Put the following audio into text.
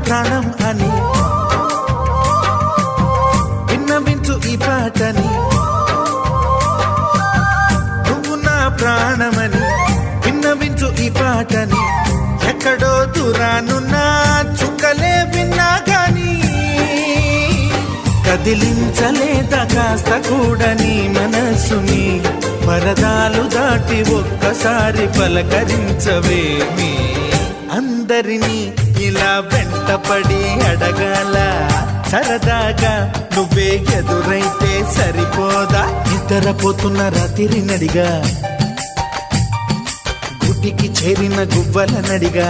ప్రాణం అని విన్నవించు ఈ పాటని, నువ్వు నా ప్రాణమని విన్నవించు ఈ పాటని. ఎక్కడో దూరానున్నా చుక్కలే విన్నా గాని కదిలించలేదా కాస్త కూడా నీ మనసుని. పరదాలు దాటి ఒక్కసారి పలకరించవేమి. అందరినీ ఇలా వెంటపడి అడగాల సరదాగా నువ్వే ఎదురైతే సరిపోదా. నిద్రపోతున్న రాత్రి నడిగా, గుడికి చేరిన గువ్వల నడిగా,